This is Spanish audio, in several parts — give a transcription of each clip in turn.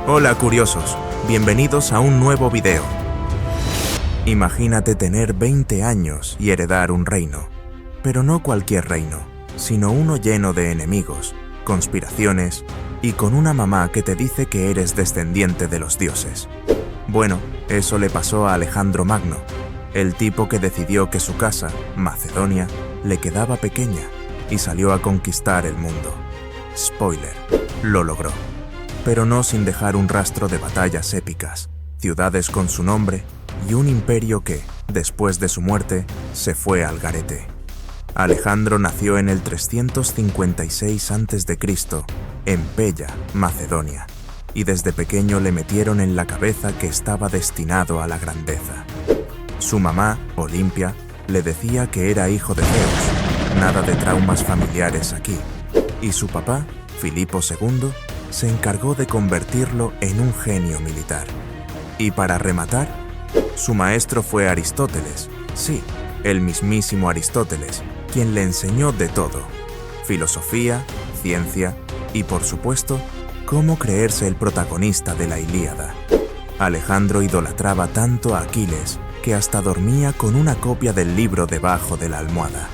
Hola curiosos, bienvenidos a un nuevo video. Imagínate tener 20 años y heredar un reino, pero no cualquier reino, sino uno lleno de enemigos, conspiraciones y con una mamá que te dice que eres descendiente de los dioses. Bueno, eso le pasó a Alejandro Magno, el tipo que decidió que su casa, Macedonia, le quedaba pequeña y salió a conquistar el mundo. Spoiler, lo logró. Pero no sin dejar un rastro de batallas épicas, ciudades con su nombre y un imperio que, después de su muerte, se fue al garete. Alejandro nació en el 356 a.C. en Pella, Macedonia, y desde pequeño le metieron en la cabeza que estaba destinado a la grandeza. Su mamá, Olimpia, le decía que era hijo de Zeus, nada de traumas familiares aquí, y su papá, Filipo II, se encargó de convertirlo en un genio militar. Y para rematar, su maestro fue Aristóteles, sí, el mismísimo Aristóteles, quien le enseñó de todo: filosofía, ciencia y, por supuesto, cómo creerse el protagonista de la Ilíada. Alejandro idolatraba tanto a Aquiles que hasta dormía con una copia del libro debajo de la almohada.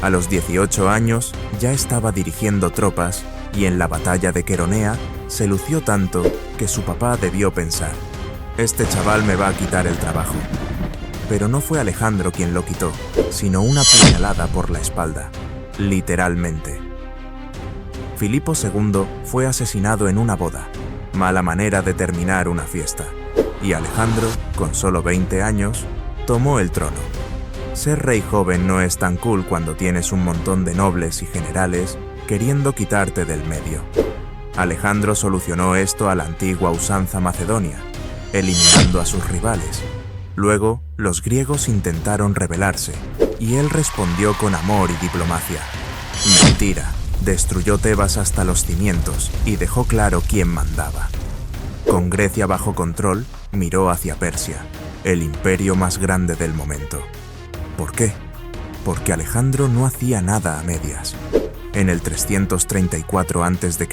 A los 18 años ya estaba dirigiendo tropas y en la batalla de Queronea se lució tanto que su papá debió pensar: este chaval me va a quitar el trabajo. Pero no fue Alejandro quien lo quitó, sino una puñalada por la espalda, literalmente. Filipo II fue asesinado en una boda, mala manera de terminar una fiesta, y Alejandro, con solo 20 años, tomó el trono. Ser rey joven no es tan cool cuando tienes un montón de nobles y generales queriendo quitarte del medio. Alejandro solucionó esto a la antigua usanza macedonia, eliminando a sus rivales. Luego, los griegos intentaron rebelarse, y él respondió con amor y diplomacia. Mentira, destruyó Tebas hasta los cimientos y dejó claro quién mandaba. Con Grecia bajo control, miró hacia Persia, el imperio más grande del momento. ¿Por qué? Porque Alejandro no hacía nada a medias. En el 334 a.C.,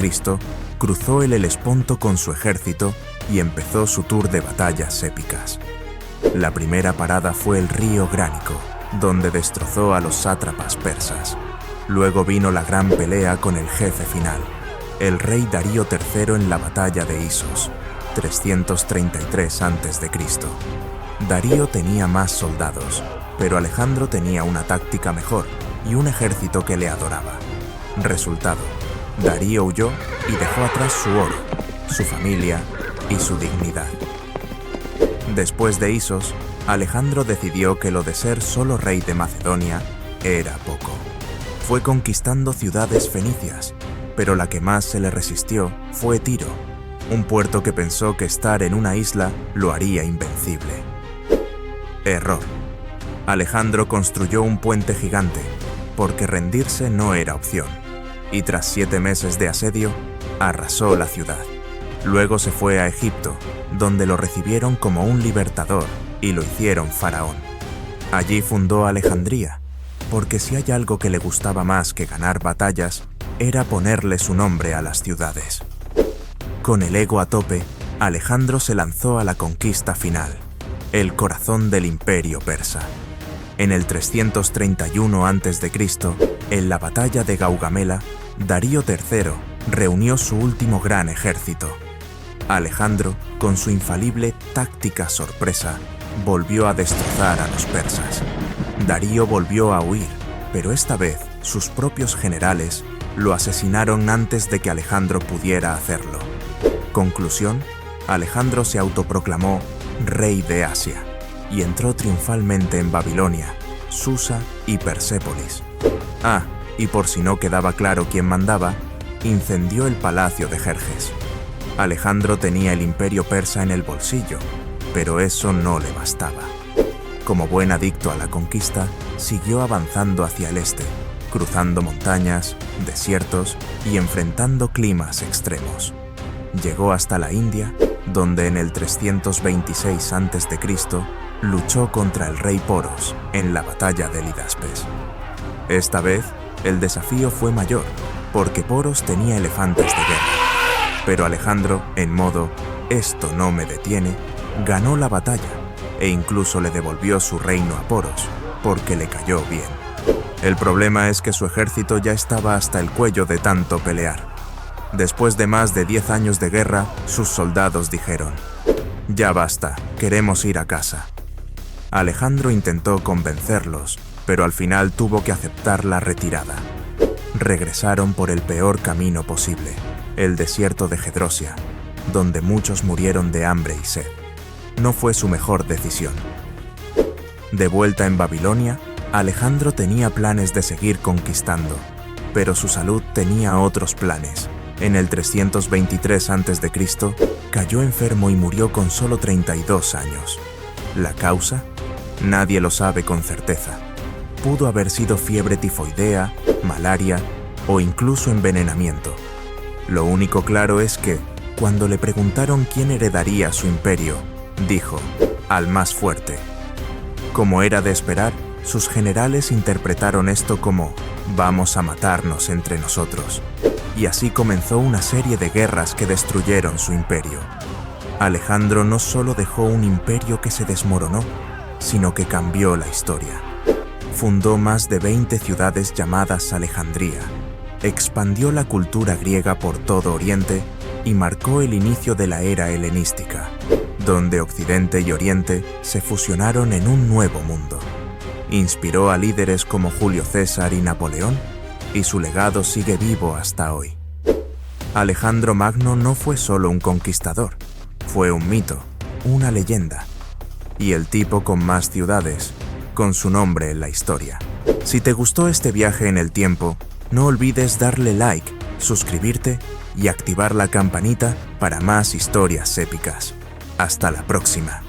cruzó el Helesponto con su ejército y empezó su tour de batallas épicas. La primera parada fue el río Gránico, donde destrozó a los sátrapas persas. Luego vino la gran pelea con el jefe final, el rey Darío III en la batalla de Isos, 333 a.C. Darío tenía más soldados, pero Alejandro tenía una táctica mejor y un ejército que le adoraba. Resultado: Darío huyó y dejó atrás su oro, su familia y su dignidad. Después de Isos, Alejandro decidió que lo de ser solo rey de Macedonia era poco. Fue conquistando ciudades fenicias, pero la que más se le resistió fue Tiro, un puerto que pensó que estar en una isla lo haría invencible. Error. Alejandro construyó un puente gigante, porque rendirse no era opción, y tras 7 meses de asedio, arrasó la ciudad. Luego se fue a Egipto, donde lo recibieron como un libertador y lo hicieron faraón. Allí fundó Alejandría, porque si hay algo que le gustaba más que ganar batallas, era ponerle su nombre a las ciudades. Con el ego a tope, Alejandro se lanzó a la conquista final, el corazón del imperio persa. En el 331 a.C., en la batalla de Gaugamela, Darío III reunió su último gran ejército. Alejandro, con su infalible táctica sorpresa, volvió a destrozar a los persas. Darío volvió a huir, pero esta vez sus propios generales lo asesinaron antes de que Alejandro pudiera hacerlo. Conclusión: Alejandro se autoproclamó rey de Asia y entró triunfalmente en Babilonia, Susa y Persépolis. Ah, y por si no quedaba claro quién mandaba, incendió el palacio de Jerjes. Alejandro tenía el imperio persa en el bolsillo, pero eso no le bastaba. Como buen adicto a la conquista, siguió avanzando hacia el este, cruzando montañas, desiertos y enfrentando climas extremos. Llegó hasta la India, donde en el 326 a.C. luchó contra el rey Poros en la batalla de Lidaspes. Esta vez, el desafío fue mayor, porque Poros tenía elefantes de guerra, pero Alejandro, en modo esto no me detiene, ganó la batalla e incluso le devolvió su reino a Poros, porque le cayó bien. El problema es que su ejército ya estaba hasta el cuello de tanto pelear. Después de más de 10 años de guerra, sus soldados dijeron: «Ya basta, queremos ir a casa». Alejandro intentó convencerlos, pero al final tuvo que aceptar la retirada. Regresaron por el peor camino posible, el desierto de Gedrosia, donde muchos murieron de hambre y sed. No fue su mejor decisión. De vuelta en Babilonia, Alejandro tenía planes de seguir conquistando, pero su salud tenía otros planes. En el 323 a.C., cayó enfermo y murió con solo 32 años. ¿La causa? Nadie lo sabe con certeza. Pudo haber sido fiebre tifoidea, malaria o incluso envenenamiento. Lo único claro es que, cuando le preguntaron quién heredaría su imperio, dijo: «Al más fuerte». Como era de esperar, sus generales interpretaron esto como: «Vamos a matarnos entre nosotros». Y así comenzó una serie de guerras que destruyeron su imperio. Alejandro no solo dejó un imperio que se desmoronó, sino que cambió la historia. Fundó más de 20 ciudades llamadas Alejandría, expandió la cultura griega por todo Oriente y marcó el inicio de la era helenística, donde Occidente y Oriente se fusionaron en un nuevo mundo. Inspiró a líderes como Julio César y Napoleón, y su legado sigue vivo hasta hoy. Alejandro Magno no fue solo un conquistador, fue un mito, una leyenda, y el tipo con más ciudades, con su nombre en la historia. Si te gustó este viaje en el tiempo, no olvides darle like, suscribirte y activar la campanita para más historias épicas. Hasta la próxima.